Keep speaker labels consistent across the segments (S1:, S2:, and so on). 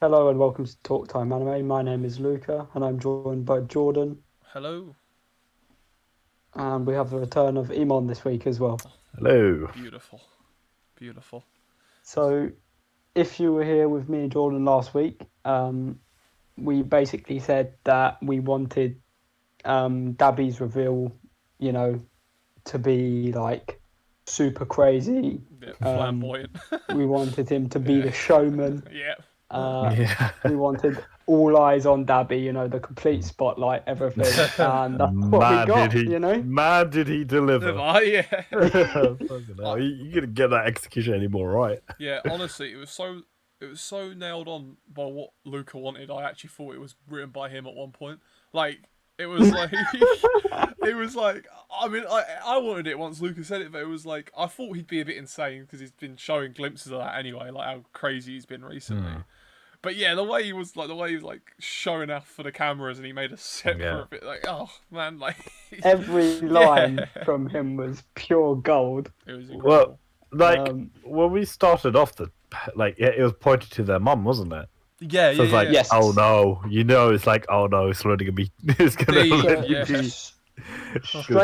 S1: Hello and welcome to Talk Time Anime. My name is Luca and I'm joined by Jordan.
S2: Hello.
S1: And we have the return of Iman this week as well.
S3: Hello.
S2: Beautiful. Beautiful.
S1: So, if you were here with me and Jordan last week, we basically said that we wanted Dabi's reveal, to be like super crazy.
S2: Yeah, flamboyant.
S1: We wanted him to be the showman.
S2: Yeah.
S1: We wanted all eyes on Dabi, the complete spotlight, everything, and that's what we got.
S3: Man, did he deliver?
S2: Yeah.
S3: Fucking hell, you couldn't get that execution anymore, right?
S2: Yeah, honestly, it was so nailed on by what Luca wanted. I actually thought it was written by him at one point. Like, it was like, I mean, I wanted it once Luca said it, but it was like, I thought he'd be a bit insane because he's been showing glimpses of that anyway, like how crazy he's been recently. But yeah, the way he was showing off for the cameras and he made a set for a bit, like, oh man, like
S1: every line from him was pure gold.
S2: It was incredible.
S3: Well, when we started off, it was pointed to their mum, wasn't it?
S2: Yeah,
S3: so it's like,
S1: yes.
S3: Oh no, it's like, oh no, it's already gonna be, be
S1: straight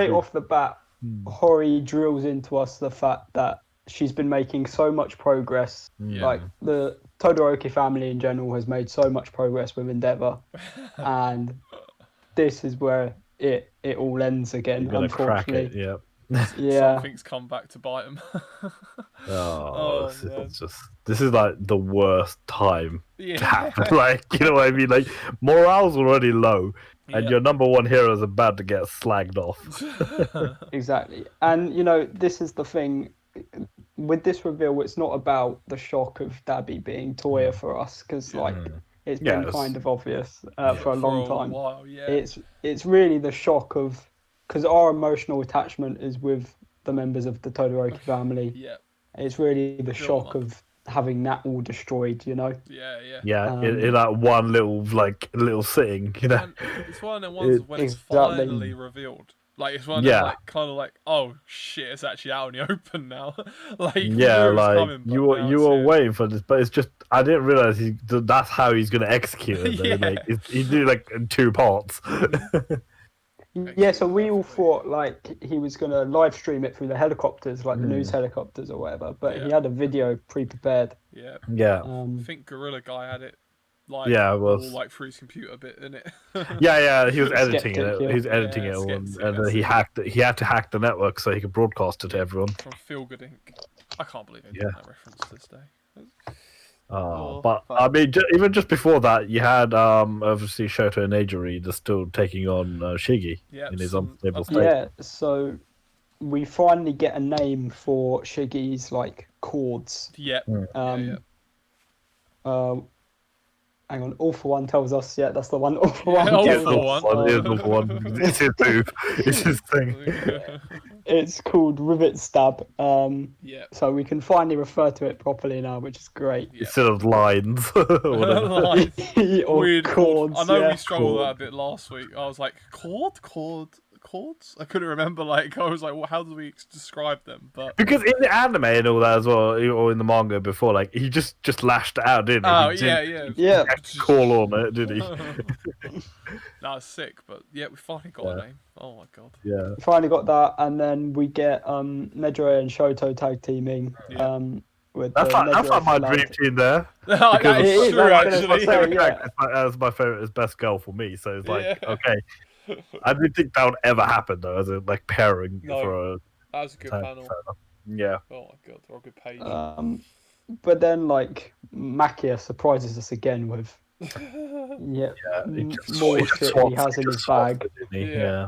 S1: off the bat. Hori drills into us the fact that she's been making so much progress. Like the Todoroki family in general has made so much progress with Endeavour, and this is where it all ends again. Unfortunately,
S3: crack it,
S1: yeah.
S2: Something's come back to bite him.
S3: This is like the worst time
S2: Yeah.
S3: to happen. Like, you know what I mean? Like, morale's already low, and your number one hero is about to get slagged off.
S1: Exactly, and this is the thing. With this reveal, it's not about the shock of Dabi being Toya for us, because it's been kind of obvious for a long time.
S2: While, yeah.
S1: It's really the shock of, because our emotional attachment is with the members of the Todoroki family.
S2: Yeah.
S1: It's really the shock of having that all destroyed,
S2: Yeah.
S3: In that one little sitting,
S2: And it's one of the ones when it's finally revealed. Like, it's one of them, kind of like, oh shit, it's actually out in the open now.
S3: You were waiting for this, but it's just, I didn't realize that's how he's gonna execute it. He do like in two parts.
S1: Yeah, so we all thought like he was gonna live stream it through the helicopters, like the news helicopters or whatever. But he had a video pre-prepared.
S2: Yeah.
S3: Yeah.
S2: I think Gorilla Guy had it. Like,
S3: it was
S2: all like through his computer bit in it.
S3: He was editing it. He was editing it all, and then he hacked it. He had to hack the network so he could broadcast it to everyone.
S2: From Feel Good Inc. I can't believe they did that reference to this day.
S3: But I mean, even just before that, you had obviously Shoto and Ajiri just still taking on Shiggy in his unstable state.
S1: Yeah, so we finally get a name for Shiggy's like chords. Hang on, All For One tells us, that's the one. All For One.
S3: All For One. It's his move. It's his thing.
S1: It's called Rivet Stab. So we can finally refer to it properly now, which is great.
S3: Instead of lines.
S2: Lines.
S1: Or
S2: weird
S1: chords.
S2: I know we struggled with that a bit last week. I was like, chords? I couldn't remember. Like, I was like, well, how do we describe them? But
S3: because in the anime and all that as well, or in the manga before, like he just lashed it out, didn't he?
S2: Oh,
S3: he didn't call on it, did he?
S2: That was sick, but we finally got a name. Oh my god.
S3: Yeah.
S1: We finally got that, and then we get Nedre and Shoto tag teaming.
S3: That's like my dream team there.
S2: That is true, actually.
S3: That's my favorite, is best girl for me. So it's like, okay. I didn't think that would ever happen though, as a like pairing for a.
S2: That was a good panel.
S3: Yeah.
S2: Oh my god, they're a good page.
S1: But then like Makia surprises us again with more shit he has in his bag.
S3: Yeah.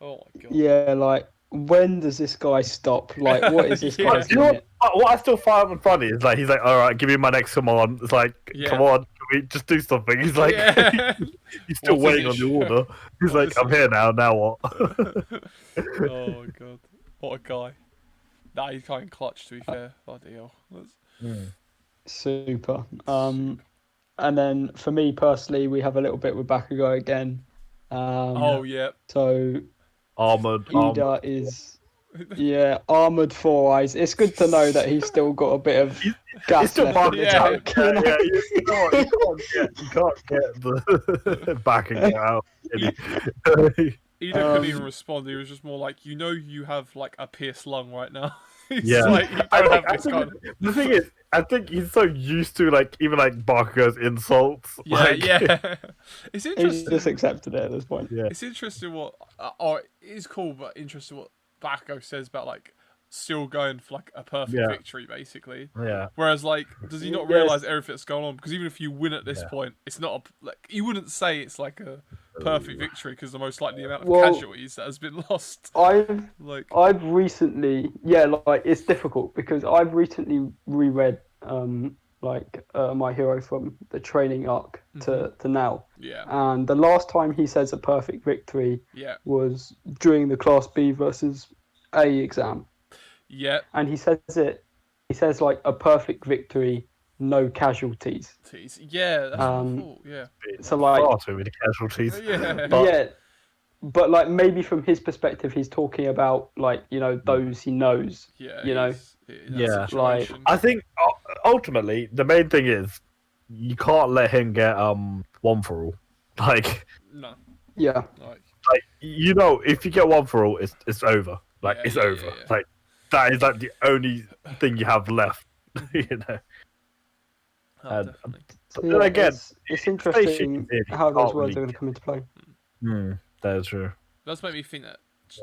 S2: Oh my god.
S1: Yeah, like when does this guy stop? Like, what is this guy's limit?
S3: What I still find funny is like he's like, all right, give me my next command. It's like, come on, can we just do something? He's like, he's still waiting on the order. He's like, I'm here now. Now what?
S2: Oh my god, what a guy! Nah, he's kind of clutch, to be fair. Bloody hell.
S1: Super. And then for me personally, we have a little bit with Bakugo again.
S2: So
S1: Ida is Yeah, armored four eyes. It's good to know that he's still got a bit of gas left in the tank.
S3: You can't get the backing out.
S2: Ida couldn't even respond. He was just more like, you have like a pierced lung right now.
S3: Yeah,
S2: like, you don't have this kind of...
S3: The thing is, I think he's so used to like even like Bakugo's insults.
S2: Yeah,
S3: like...
S2: yeah. It's interesting.
S1: He's just accepted it at this point.
S3: Yeah.
S2: It's interesting what. It is cool, but interesting what Bakugo says about like still going for like a perfect victory, basically.
S3: Yeah.
S2: Whereas like, does he not realize everything that's going on? Because even if you win at this point, it's not like you wouldn't say it's like a perfect victory because the most likely amount of casualties that has been lost.
S1: I've recently, like it's difficult because I've recently reread My Hero from the training arc to now.
S2: Yeah.
S1: And the last time he says a perfect victory was during the Class B versus A exam.
S2: Yeah.
S1: And he says like a perfect victory, no casualties.
S2: Yeah, that's cool. Yeah.
S1: So like
S3: far too many casualties.
S2: Yeah.
S1: But like maybe from his perspective, he's talking about like those he knows.
S2: Yeah.
S1: Like
S3: I think ultimately the main thing is you can't let him get one for all. Like
S2: no.
S1: Yeah.
S3: Like if you get one for all, it's over. Like it's over.
S2: Yeah.
S3: Like that is like the only thing you have left.
S2: Definitely.
S3: But then again,
S1: it's interesting how those words are going to come into play.
S3: That is true.
S2: It does make me think that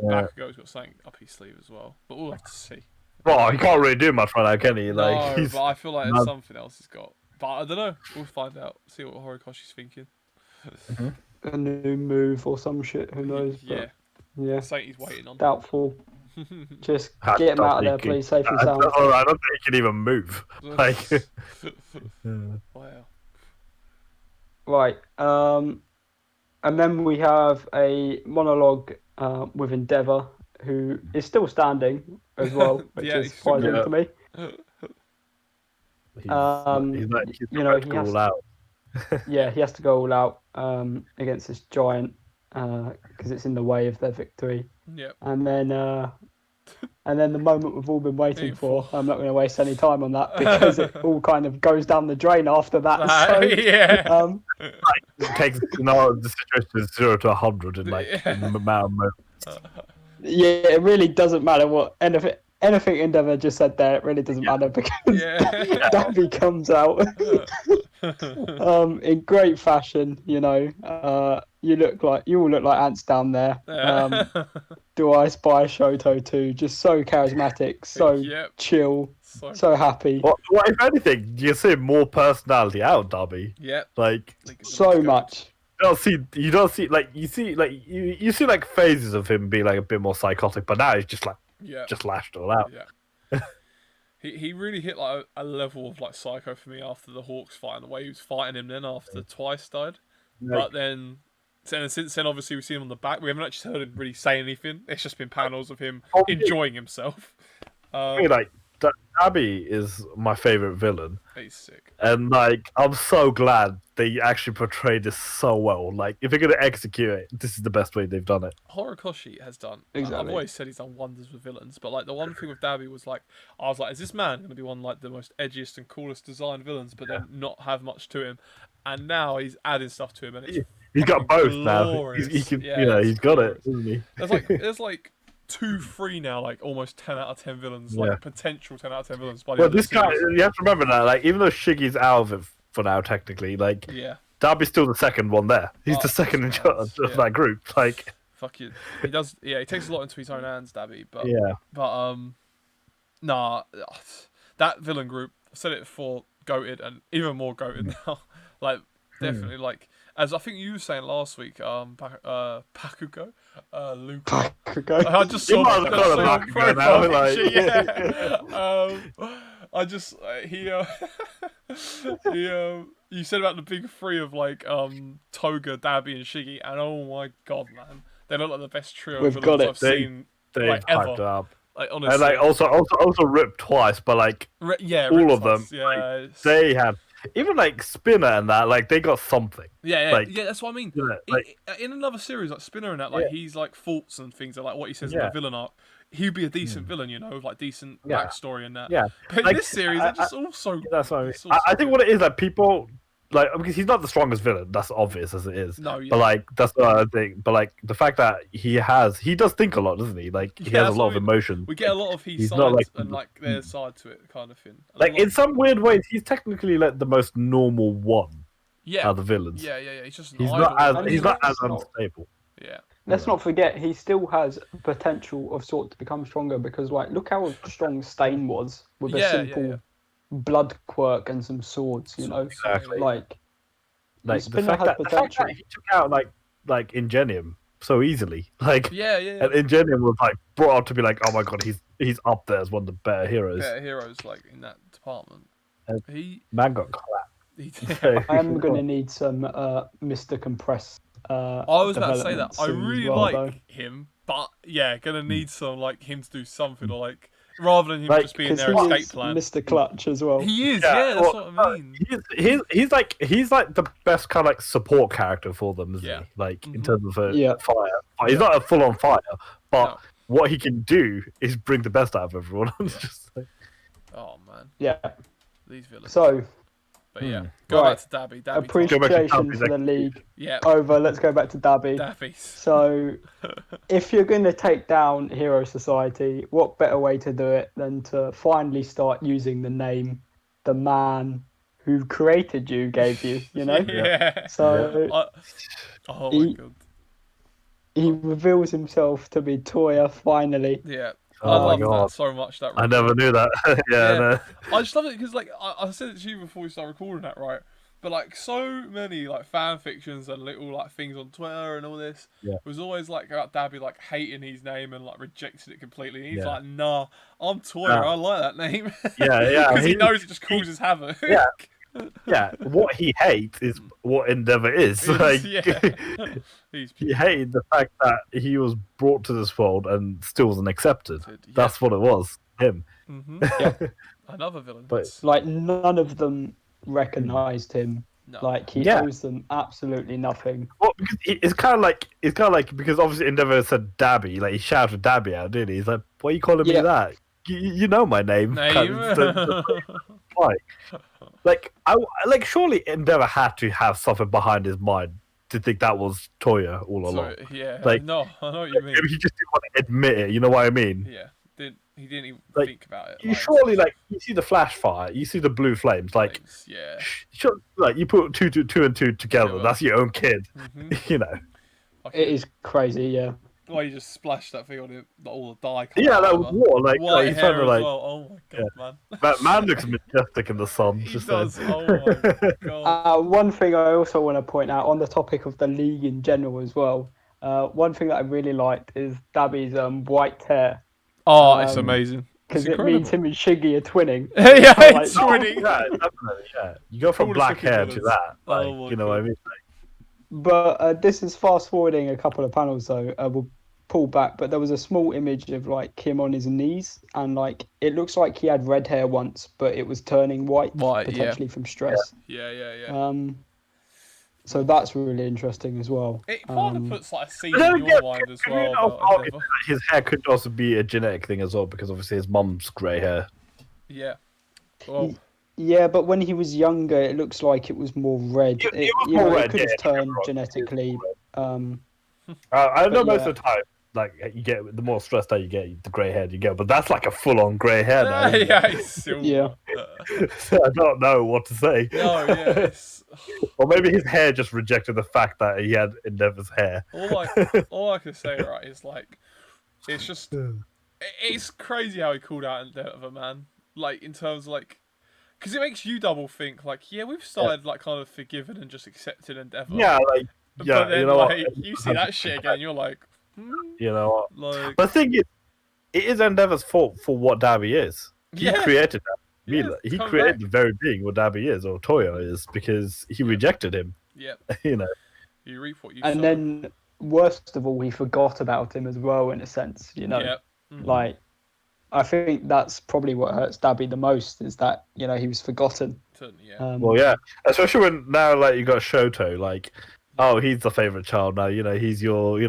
S2: Bakugo's got something up his sleeve as well, but we'll have to see.
S3: Well, he can't really do much right now, can he? Like,
S2: no, but I feel like there's something else he's got. But I don't know. We'll find out. See what Horikoshi's thinking.
S1: A new move or some shit. Who knows? Yeah.
S2: Something he's waiting on.
S1: Doubtful. Just get him out of there, please. Safe and sound.
S3: I don't think he can even move. Like,
S2: wow.
S1: Right. And then we have a monologue with Endeavour, who is still standing as well, which is surprising to me.
S3: He's he has to go all out.
S1: He has to go all out against this giant because it's in the way of their victory.
S2: Yep.
S1: And then the moment we've all been waiting for. I'm not going to waste any time on that because it all kind of goes down the drain after that.
S3: It takes the situation is 0 to 100 in in the amount of moments.
S1: Yeah, it really doesn't matter what anything Endeavour just said there. It really doesn't matter because Dabi comes out in great fashion. You all look like ants down there. Do I spy Shoto too? Just so charismatic, so chill, so happy.
S3: Well, if anything, you see more personality out of Dabi.
S2: Yeah,
S3: like
S1: so much.
S3: You don't see you see like phases of him being like a bit more psychotic, but now he's just like just lashed all out.
S2: Yeah. He really hit like a level of like psycho for me after the Hawks fight and the way he was fighting him then after Twice died. But then since then obviously we've seen him on the back. We haven't actually heard him really say anything. It's just been panels of him enjoying himself.
S3: Dabi is my favorite villain.
S2: He's sick.
S3: And like I'm so glad they actually portrayed this so well. Like if they're gonna execute it, this is the best way they've done it.
S2: Horikoshi has done.
S1: Exactly.
S2: I've always said he's done wonders with villains, but like the one thing with Dabi was like I was like, is this man gonna be one of like the most edgiest and coolest designed villains, but then not have much to him? And now he's adding stuff to him, and
S3: he's got both
S2: glorious.
S3: now. He can, he's got it, isn't he?
S2: There's like 2-3 now, like almost 10 out of 10 villains, like potential 10 out of 10 villains. By the
S3: this guy, you have to remember that, like even though Shiggy's out of it for now, technically, like Dabi's still the second one there. He's the second in charge of that group. Like,
S2: fuck you. He does. Yeah, he takes a lot into his own hands, Dabi. But nah, that villain group. I've said it before, goated and even more goated now. Like definitely like. As I think you were saying last week, Bakugo, Luca.
S1: Bakugo.
S2: I just saw that
S3: Bakugo now,
S2: I just you said about the big three of like Toga, Dabi, and Shiggy, and oh my god, man, they look like the best trio of villains I've seen like ever.
S3: Up.
S2: Like honestly,
S3: and like also ripped twice, but like all of them, they had. Even like Spinner and that, like they got something.
S2: Yeah, that's what I mean. In another series, like Spinner and that, like he's like faults and things, like what he says in the villain arc. he'd be a decent villain, you know, with like decent backstory and that.
S3: Yeah.
S2: But in this series, they're just also.
S3: That's what I mean. I think what it is that people like, because he's not the strongest villain. That's obvious as it is.
S2: No, yeah.
S3: But like that's what I think. But like the fact that he does think a lot, doesn't he? Like he has a lot of emotion.
S2: We get a lot of his sides and like their side to it, kind of thing.
S3: Like in some weird ways, he's technically like the most normal one.
S2: Yeah.
S3: Out of the villains.
S2: Yeah. He's just
S3: he's not as unstable.
S2: Yeah.
S1: Let's not forget, he still has potential of sort to become stronger because, like, look how strong Stain was with a simple blood quirk and some swords. You know,
S3: exactly.
S1: Like
S3: the fact that he took out like Ingenium so easily, like and Ingenium was like brought up to be like, oh my god, he's up there as one of the better heroes.
S2: Like in that department.
S3: Man got clapped.
S1: I am gonna need some Mr. Compress.
S2: I was about to say that. I really like him, but gonna need some like him to do something, or like rather than him just being their escape plan.
S1: Mr. Clutch as well.
S2: He is, that's what I mean.
S3: He's like the best kind of like support character for them, isn't he? Like in terms of fire. He's not a full on fire, but what he can do is bring the best out of everyone. Just like...
S2: Oh man.
S1: Yeah.
S2: These villains.
S1: So.
S2: But go back to Dabi.
S1: Appreciation for the league.
S2: Yeah.
S1: Over. Let's go back to Dabi. So, if you're going to take down Hero Society, what better way to do it than to finally start using the name the man who created you gave you? You know. So.
S2: Oh my god.
S1: He reveals himself to be Toya finally.
S2: Yeah. I love that so much. That
S3: I never knew that. No.
S2: I just love it because, like, I said it to you before we started recording that, right? But like, so many like fan fictions and little like things on Twitter and all this was always like about Dabi like hating his name and like rejecting it completely. And he's like, "Nah, I'm Toya. I like that name." Because he knows it just causes havoc.
S3: Yeah, what he hates is what Endeavor is. Like, he hated the fact that he was brought to this world and still wasn't accepted. That's what it was. Him.
S2: Another villain.
S1: But like none of them recognized him. No. Like he owes them absolutely nothing.
S3: Well, because it's kind of like because obviously Endeavor said Dabi, like he shouted Dabi out, didn't he? He's like, "Why are you calling me that? You know my name." Like surely Endeavor had to have something behind his mind to think that was Toya all along.
S2: No, I know what you mean.
S3: Maybe he just didn't want to admit it. You know what I mean?
S2: Yeah, he didn't even think about it.
S3: You surely you see the flash fire, you see the blue flames, you put two and two together. That's your own kid. You know,
S1: it is crazy. Yeah.
S2: Why you just splashed that thing on him, all the dye.
S3: That was war. Like
S2: white hair as well. Oh my god, man!
S3: That man looks majestic in the sun.
S2: He does. Oh my god.
S1: One thing I also want to point out on the topic of the league in general as well. One thing that I really liked is Dabi's white hair.
S2: Oh, it's amazing.
S1: Because it means him and Shiggy are twinning.
S2: It's twinning.
S3: Yeah, definitely. Yeah, you go from black hair to that. Like, you know what I mean?
S1: But this is fast forwarding a couple of panels, so we'll pull back. But there was a small image of like him on his knees, and like it looks like he had red hair once, but it was turning white potentially from stress.
S2: Yeah.
S1: So that's really interesting as well.
S2: It kind of puts like a seed in your mind as well.
S3: His hair could also be a genetic thing as well, because obviously his mum's grey hair.
S2: Yeah. Well.
S1: Yeah, but when he was younger, it looks like it was more red.
S3: It was more red.
S1: It could have turned genetically.
S3: I know most of the time, like you get the more stressed that you get, the grey hair you get. But that's like a full-on grey hair now.
S2: It's silver.
S3: So I don't know what to say.
S2: No, yes.
S3: Or maybe his hair just rejected the fact that he had Endeavor's hair.
S2: All I can say, right, is like, it's just, it's crazy how he called out Endeavor, man. Like in terms of like. Because it makes you double think, like, we've started, like, kind of forgiving and just accepting Endeavor.
S3: But then,
S2: you know what? You see that shit again, you're like,
S3: You know what? Like... But the thing is, it is Endeavor's fault for what Dabi is. He created that. He created the very being what Dabi is, or Toya is, because he rejected him.
S2: Yeah.
S3: You know.
S2: You reap what you
S1: sow. And then, worst of all, he forgot about him as well, in a sense, you know? Like... I think that's probably what hurts Dabi the most, is that, you know, he was forgotten.
S2: Yeah.
S3: Well, yeah, especially when now, like, you got Shoto, like, oh, he's the favorite child now. He's your,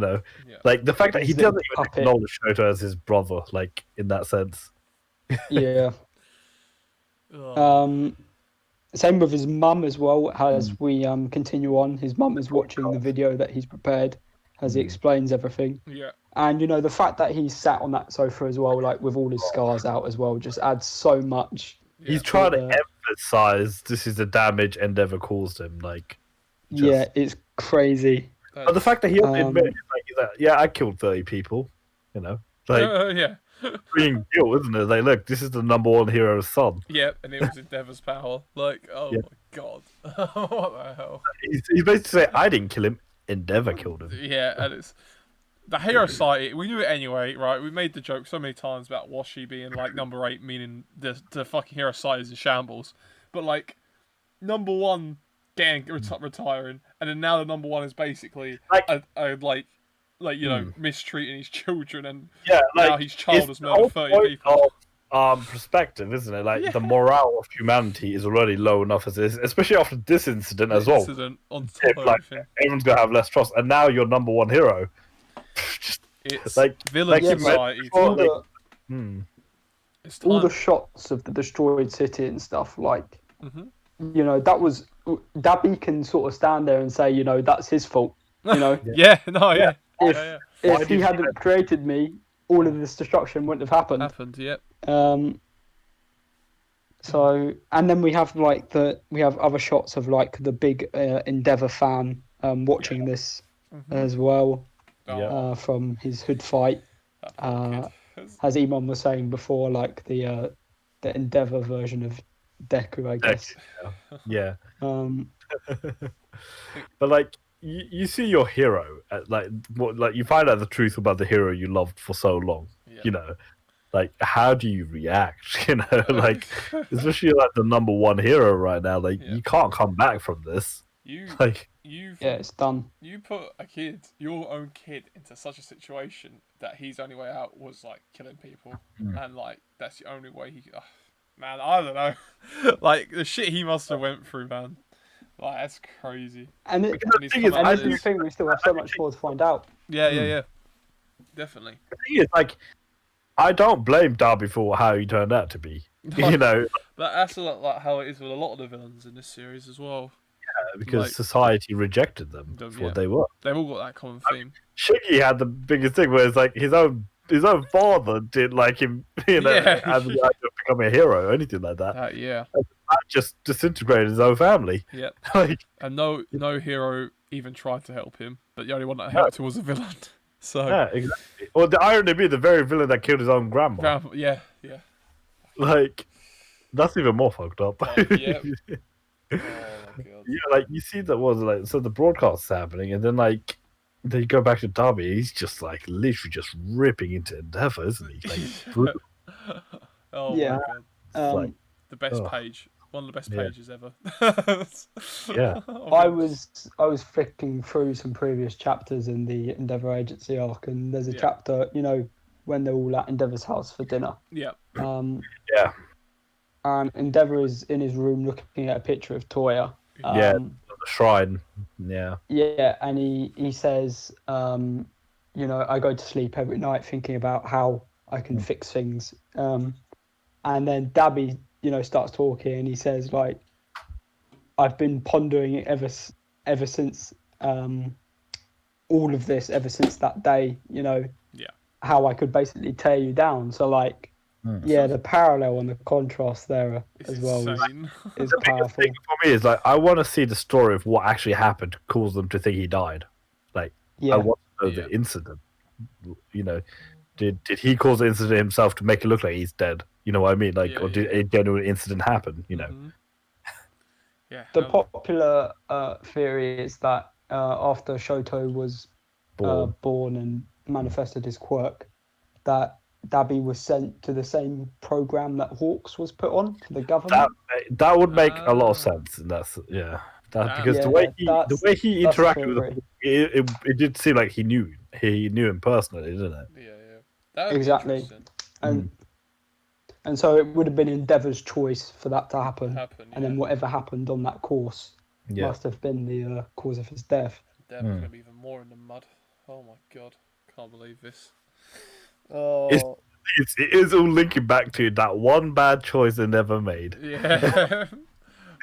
S3: like the fact that he doesn't even acknowledge Shoto as his brother, like in that sense.
S1: Yeah. Same with his mum as well. As we continue on, his mum is watching the video that he's prepared, as he explains everything.
S2: Yeah.
S1: And the fact that he's sat on that sofa as well, like with all his scars out as well, just adds so much.
S3: He's trying to emphasize this is the damage Endeavor caused him. Like,
S1: yeah, it's crazy.
S3: But the fact that he admitted, yeah, I killed 30 people. Like,
S2: yeah.
S3: Being guilt, isn't it? Like, look, this is the number one hero's son.
S2: Yep, and it was Endeavor's power. Like, oh my god, what the hell?
S3: He's basically saying, I didn't kill him. Endeavor killed him.
S2: Yeah, and it's the hero society. We knew it anyway, right? We made the joke so many times about Washi being like number 8, meaning the fucking hero society is in shambles. But like, number 1 getting retiring, and then now the number 1 is basically mistreating his children, and now his child has murdered 30 people.
S3: Perspective, isn't it? Like the morale of humanity is already low enough as is, especially after this incident as well.
S2: On top of everything.
S3: Everyone's gonna have less trust, and now you're number 1 hero.
S2: It's like villain society.
S1: All the shots of the destroyed city and stuff, like that was Dabi can sort of stand there and say, that's his fault. If he hadn't created me, all of this destruction wouldn't have happened.
S2: Yep.
S1: So, and then we have other shots of like the big Endeavor fan watching this as well from his hood fight. As Iman was saying before, like the Endeavor version of Deku, I guess.
S3: Yeah. But like. You see your hero, you find out the truth about the hero you loved for so long. Yeah. Like how do you react? Like especially like the number 1 hero right now. Like you can't come back from this.
S1: It's done.
S2: You put your own kid, into such a situation that his only way out was like killing people, and like that's the only way he. Man, I don't know. Like the shit he must have went through, man. Like, that's crazy.
S1: And I do think we still have so much more to find out.
S2: Yeah. Definitely.
S3: The thing is, like, I don't blame Dabi for how he turned out to be. But
S2: that's a lot like how it is with a lot of the villains in this series as well.
S3: Yeah, because society rejected them for what they were.
S2: They've all got that common theme.
S3: Shiggy had the biggest thing where it's like his own father didn't like him, as the idea of becoming a hero or anything like that. That just disintegrated his own family.
S2: Yep. And no hero even tried to help him, but the only one that helped him was a villain. So
S3: yeah, exactly. Or the irony being the very villain that killed his own grandma.
S2: Yeah.
S3: Like that's even more fucked up.
S2: Yeah. Oh my god.
S3: Yeah, like you see that was like so the broadcast's happening, and then like they go back to Dabi. He's just like literally just ripping into Endeavor, isn't he? Like brutal.
S2: Oh my god. The best page. One of the best pages ever.
S3: Yeah.
S1: I was flicking through some previous chapters in the Endeavor Agency arc, and there's a chapter, when they're all at Endeavor's house for dinner.
S2: Yeah.
S1: And Endeavor is in his room looking at a picture of Toya.
S3: The shrine. Yeah.
S1: Yeah, and he says, I go to sleep every night thinking about how I can fix things. And then Dabi, starts talking, and he says, like, I've been pondering it ever since all of this, ever since that day, how I could basically tear you down. So, like, the parallel and the contrast there as well is powerful.
S3: Thing for me is, like, I want to see the story of what actually happened to cause them to think he died. Like, I want to know the incident. Did he cause the incident himself to make it look like he's dead? You know what I mean? Like, or did a genuine incident happen?
S2: Yeah.
S1: The popular theory is that after Shoto was born and manifested his quirk, that Dabi was sent to the same program that Hawks was put on to the government.
S3: That would make a lot of sense. And that's because the way he interacted with him, it did seem like he knew him personally, didn't it?
S2: Yeah.
S1: Exactly. And so it would have been Endeavor's choice for that to happen. And then whatever happened on that course must have been the cause of his death.
S2: Endeavor's gonna be even more in the mud. Oh my god, can't believe this. Oh,
S3: it is all linking back to that one bad choice they never made.
S2: Yeah.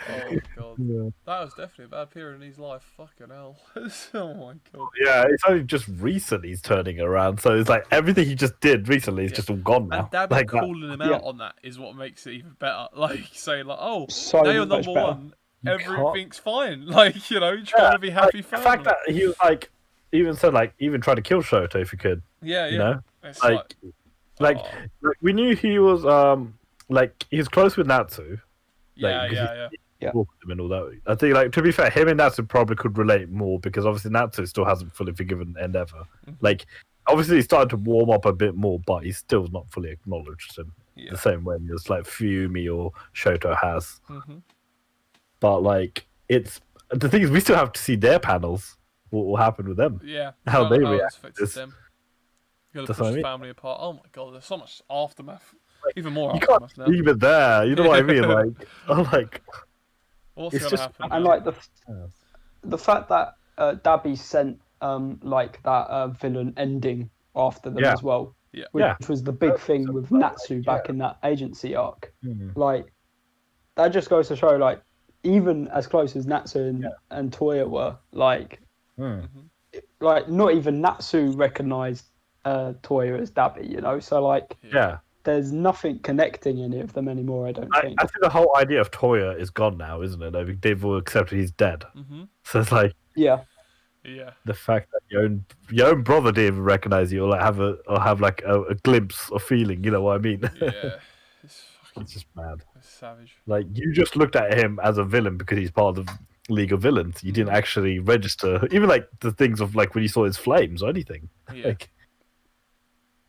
S2: Oh my god.
S3: Yeah.
S2: That was definitely a bad period in his life. Fucking hell. Oh my god.
S3: Yeah, it's only just recently he's turning around, so it's like everything he just did recently is just all gone now.
S2: And Dabi
S3: like
S2: calling him out on that is what makes it even better. Like saying like, oh,
S1: So
S2: now you're
S1: much
S2: number
S1: better.
S2: one, everything's fine. Like, you know, trying to be happy
S3: the fact that he was like, even trying to kill Shoto if he could.
S2: Yeah,
S3: you know,
S2: it's
S3: like we knew he was like he was close with Natsu.
S2: Yeah.
S3: With him and all that. I think, like, to be fair, him and Natsu probably could relate more because obviously Natsu still hasn't fully forgiven Endeavor. Like, obviously he's starting to warm up a bit more, but he's still not fully acknowledged him the same way as like Fumi or Shoto has. But like, it's the thing is, we still have to see their panels. What will happen with them?
S2: Yeah,
S3: how they react.
S2: Them. You gotta push the family apart. Oh my god, there's so much aftermath. Even more
S3: you
S2: aftermath
S3: can't leave it there. You know what I mean? Like, I'm like.
S2: What's gonna happen?
S1: And like the fact that Dabi sent like that villain ending after them as well, which was the big thing with Natsu back in that agency arc. Like that just goes to show, like, even as close as Natsu and Toya were, like, like not even Natsu recognized Toya as Dabi, you know. So like, there's nothing connecting any of them anymore, I don't think.
S3: I think the whole idea of Toya is gone now, isn't it? Like, they've all accepted he's dead. So it's like, the fact that your own brother didn't even recognize you, or like have a glimpse of feeling. You know what I mean?
S2: Yeah,
S3: it's just mad.
S2: It's savage.
S3: Like, you just looked at him as a villain because he's part of the League of Villains. You didn't actually register, even like the things of like when you saw his flames or anything. Like,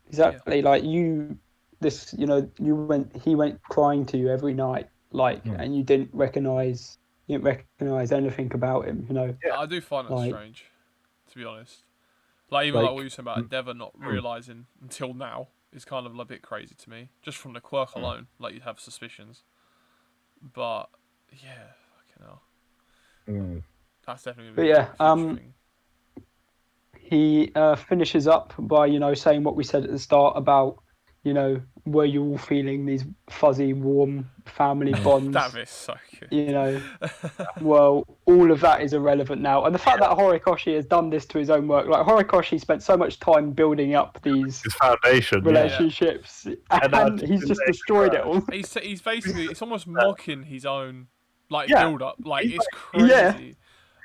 S1: exactly, like you. This, you know, he went crying to you every night, like, and you didn't recognize anything about him, you know.
S2: I do find that strange, to be honest. Like, even like what you were saying about Endeavor not realizing until now is kind of a bit crazy to me, just from the quirk alone. Like, you'd have suspicions, but fucking hell. That's definitely.
S1: But he finishes up by, you know, saying what we said at the start about, you know, were you all feeling these fuzzy, warm family bonds?
S2: That is so good.
S1: You know, well, all of that is irrelevant now. And the fact that Horikoshi has done this to his own work, like, Horikoshi spent so much time building up these
S3: his foundation
S1: relationships, and he's just destroyed it all.
S2: He's basically, it's almost mocking his own, like, build up. Like, it's crazy.
S1: Yeah.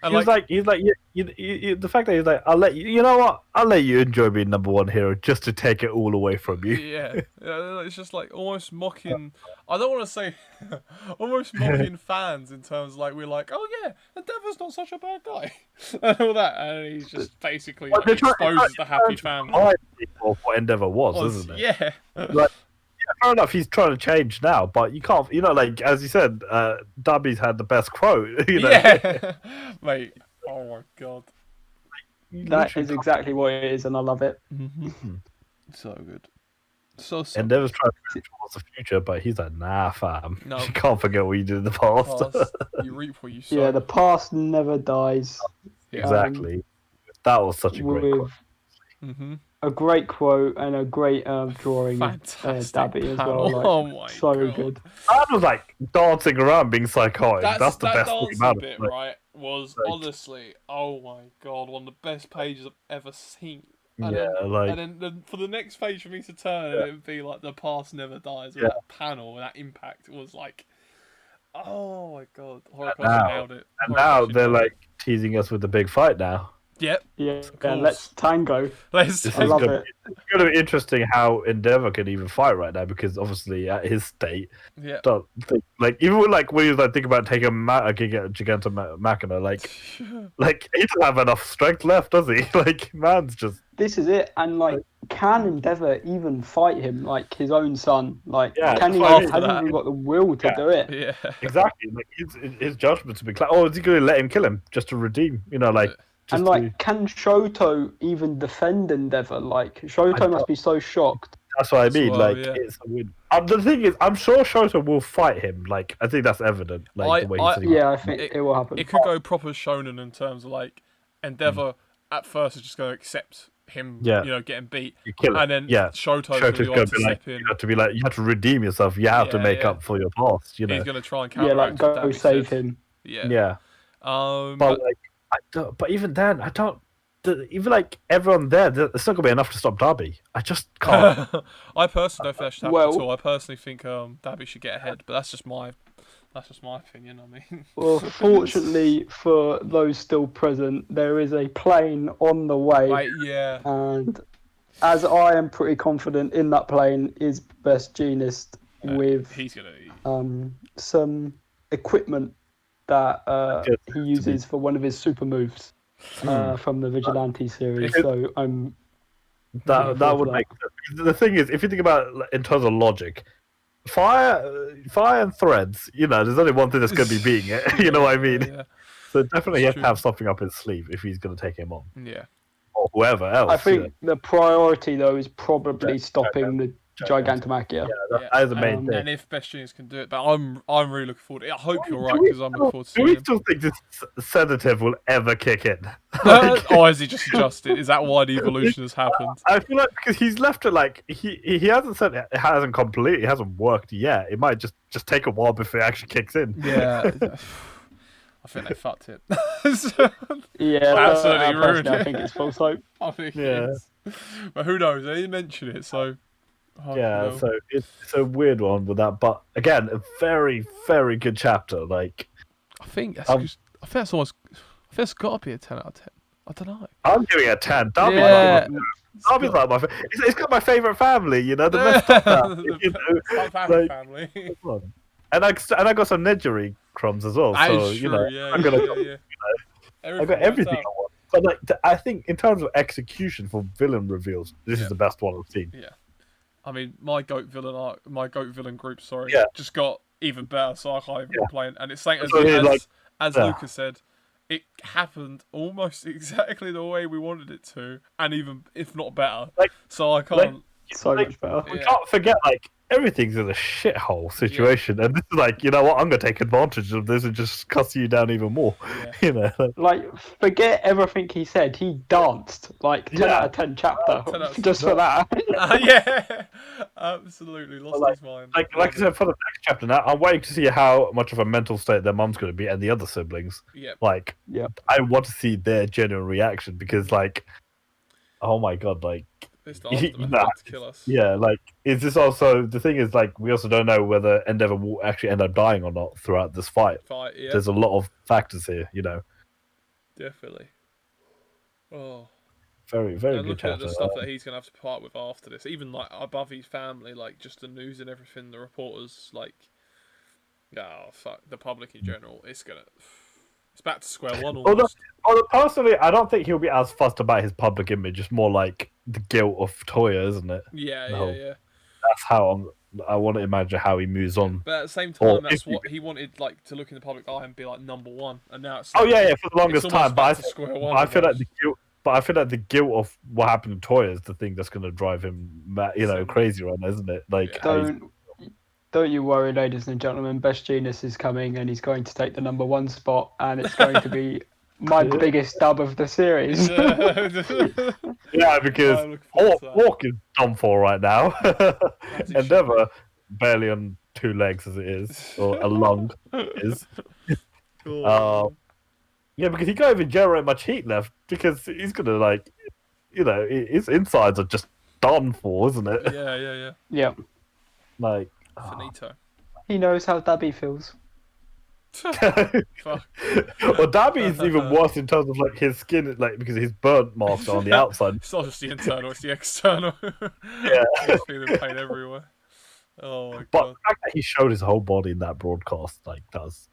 S2: And
S3: he's like, the fact that he's like, I'll let you know what? I'll let you enjoy being number one hero just to take it all away from you.
S2: Yeah, it's just like almost mocking. I don't want to say almost mocking fans in terms of, like, we're like, oh yeah, Endeavor's not such a bad guy and all that, and he's just basically like, exposes the happy family.
S3: Of what Endeavor was, isn't it?
S2: Yeah.
S3: Like, fair enough, he's trying to change now, but you can't, you know, like, as you said, Dabi's had the best quote, you know?
S2: Yeah, mate, oh my god.
S1: That is exactly what it is, and I love it.
S2: So good. So
S3: Endeavor's trying to move towards the future, but he's like, nah, fam.
S2: No.
S3: You can't forget what you did in the past.
S2: You reap what you sow.
S1: Yeah, the past never dies.
S3: Exactly. That was such a great quote.
S1: A great quote and a great drawing of Dabi as well. Like,
S2: oh my god.
S1: Good.
S3: I was like dancing around being psychotic. That's the best thing about
S2: bit,
S3: it. Like,
S2: right, was honestly, oh my god, one of the best pages I've ever seen. And then for the next page for me to turn, it would be like the past never dies. That panel, that impact was like, oh my god, Horikoshi nailed it.
S3: And now they're like teasing us with the big fight now.
S2: Yep.
S1: Yeah, let's tango.
S2: I
S1: love it.
S3: It's going to be interesting how Endeavor can even fight right now, because obviously at his state, like, even with, like, when you like think about taking Giganta Machina, like he doesn't have enough strength left, does he? Like, man's just.
S1: This is it, and like, can Endeavor even fight him, like his own son? Like, can he? Hasn't even got the will to do it.
S2: Yeah,
S3: exactly. Like, his judgment to be clear. Oh, is he going to let him kill him just to redeem? You know, like.
S1: And like, can Shoto even defend Endeavor? Like, Shoto must be so shocked.
S3: That's what I mean. It's a win. The thing is, I'm sure Shoto will fight him. Like, I think that's evident. Like, the way he's
S1: I think it will happen.
S2: It could go proper shonen in terms of, like, Endeavour at first is just going to accept him, getting beat, and then Shoto's going to be like,
S3: you have to be like, you have to redeem yourself. You have to make up for your past.
S2: He's going to try and counteract.
S1: Go save him.
S3: Yeah. But but even then, I don't. Even like everyone there, it's not going to be enough to stop Dabi. I just can't.
S2: I personally don't think that should happen at all. I personally think Dabi should get ahead, but that's just my opinion. I mean,
S1: well, fortunately for those still present, there is a plane on the way.
S2: Right, yeah.
S1: And as I am pretty confident in that plane is Best Jeanist with some equipment that he uses for one of his super moves from the Vigilante series. So I'm
S3: that would make sense. The thing is, if you think about it in terms of logic, fire and threads, there's only one thing that's going to be beating it. You know what I mean?
S2: Yeah.
S3: So definitely he has to have something up his sleeve if he's going to take him on.
S2: Yeah.
S3: Or whoever else.
S1: I think the priority though is probably stopping the Gigantomachia.
S3: Yeah, that is the main thing.
S2: And if Best Jeanist can do it, but I'm really looking forward to it. I hope you're right, because I'm looking forward to seeing
S3: Do we still think this sedative will ever kick in?
S2: Or is he just adjusted? Is that why the evolution has happened?
S3: I feel like because he's left it like he hasn't said it hasn't worked yet. It might just take a while before it actually kicks in.
S2: Yeah. I think they fucked it.
S1: Absolutely ruined it. I think it's false hope.
S2: I think it is. But who knows? They didn't mention it, so...
S3: So it's a weird one with that, but again, a very, very good chapter. Like,
S2: I think that's almost. I think it's got to be a 10 out of 10. I don't know.
S3: I'm giving it a 10. Dabi's like my. It's got my favorite family. The messed up
S2: family.
S3: And I got some Nedgery crumbs as well. So I'm gonna. I got everything I want. But I think in terms of execution for villain reveals, this is the best one I've seen.
S2: Yeah. I mean, my goat villain group, just got even better, so I can't even complain. And it's saying, as Lucas said, it happened almost exactly the way we wanted it to, and even if not better. So I can't.
S1: Much better.
S3: We can't forget, everything's in a shithole situation, and this is you know what? I'm gonna take advantage of this and just cuss you down even more.
S2: Yeah.
S1: Forget everything he said. He danced 10 out of 10 chapter just for that.
S2: Yeah, absolutely lost his mind.
S3: Like I said, for the next chapter now, I'm waiting to see how much of a mental state their mum's gonna be and the other siblings.
S2: Yeah.
S3: I want to see their genuine reaction because, oh my god,
S2: to kill us.
S3: Yeah, is this also the thing? Is we also don't know whether Endeavour will actually end up dying or not throughout this fight.
S2: Yeah.
S3: There's a lot of factors here,
S2: Definitely. Oh,
S3: very, very good
S2: look
S3: chapter.
S2: at the stuff that he's gonna have to part with after this, even above his family, just the news and everything. The reporters, the public in general. It's back to square one almost.
S3: Although personally, I don't think he'll be as fussed about his public image. It's more the guilt of Toya, isn't it?
S2: Yeah.
S3: That's how I want to imagine how he moves on.
S2: But at the same time, that's what he wanted, to look in the public eye and be number one. And now it's
S3: for the longest time. But I feel like the guilt. But I feel like the guilt of what happened to Toya is the thing that's going to drive him, crazy right now, isn't it?
S1: Don't you worry, ladies and gentlemen. Best Jeanist is coming, and he's going to take the number 1 spot, and it's going to be my biggest dub of the series.
S3: Yeah, because Hawk is done for right now. Endeavour barely on 2 legs as it is, or a lung is.
S2: Cool.
S3: Because he can't even generate much heat left because he's gonna his insides are just done for, isn't it?
S2: Yeah.
S3: Finito.
S1: He knows how Dabi feels.
S2: Fuck.
S3: Well, Dabi is even worse in terms of his skin, because his burnt marks are on the outside.
S2: It's not just the internal; it's the external.
S3: Yeah,
S2: he's feeling pain everywhere. Oh my god!
S3: But the fact that he showed his whole body in that broadcast, does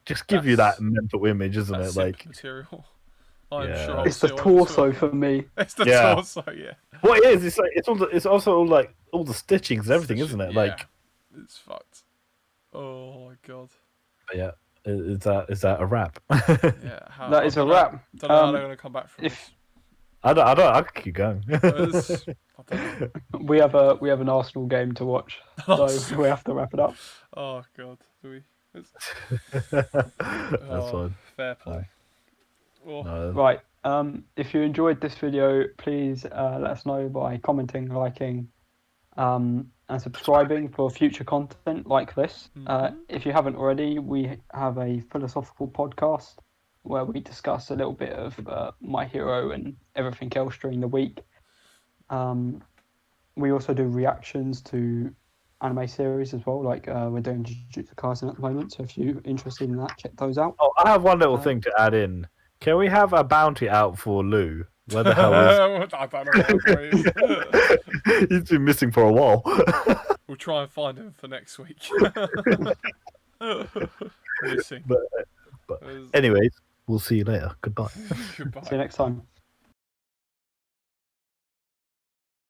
S3: just give you that mental image, isn't it?
S2: Material. I'm sure
S1: it's the torso for me.
S2: It's the torso, yeah.
S3: What it is, it's also all the stitchings and everything, isn't it?
S2: Yeah. It's fucked. Oh my god.
S3: Yeah, is that a wrap?
S2: Yeah,
S1: that is a wrap.
S2: Don't know how they're gonna come back from this.
S3: I don't. I could keep going.
S1: We have an Arsenal game to watch, so we have to wrap it up.
S2: Oh god, do we?
S3: That's fine.
S2: Fair play. Oh.
S1: Right. If you enjoyed this video, please let us know by commenting, liking, and subscribing for future content like this. If you haven't already, we have a philosophical podcast where we discuss a little bit of My Hero and everything else during the week. We also do reactions to anime series as well, like we're doing Jujutsu Kaisen at the moment, so if you're interested in that, check those out.
S3: Oh, I have one little thing to add in. Can we have a bounty out for Lou? Where the hell is
S2: I don't know where he is.
S3: He's been missing for a while.
S2: We'll try and find him for next week. Missing.
S3: But anyways, we'll see you later. Goodbye.
S2: Goodbye.
S1: See you next time.